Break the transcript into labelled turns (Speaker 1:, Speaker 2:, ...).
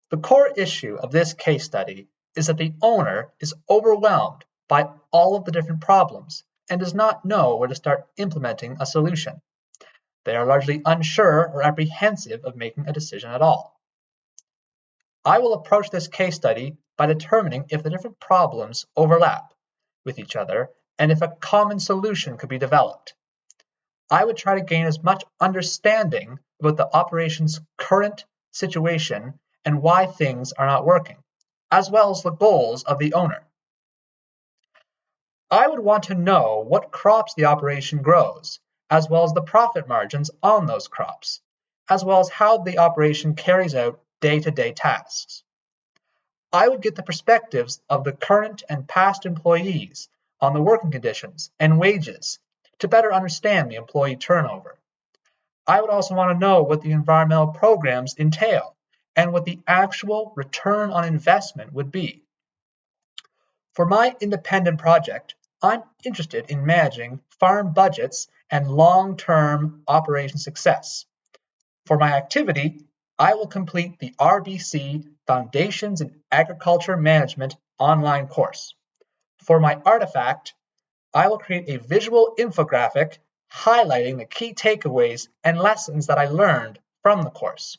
Speaker 1: The core issue of this case study is that the owner is overwhelmed by all of the different problems and does not know where to start implementing a solution. They are largely unsure or apprehensive of making a decision at all. I will approach this case study by determining if the different problems overlap with each other and if a common solution could be developed. I would try to gain as much understanding about the operation's current situation and why things are not working, as well as the goals of the owner. I would want to know what crops the operation grows, as well as the profit margins on those crops, as well as how the operation carries out day-to-day tasks. I would get the perspectives of the current and past employees on the working conditions and wages to better understand the employee turnover. I would also want to know what the environmental programs entail and what the actual return on investment would be. For my independent project, I'm interested in managing farm budgets and long-term operation success. For my activity, I will complete the RBC Foundations in Agriculture Management online course. For my artifact, I will create a visual infographic highlighting the key takeaways and lessons that I learned from the course.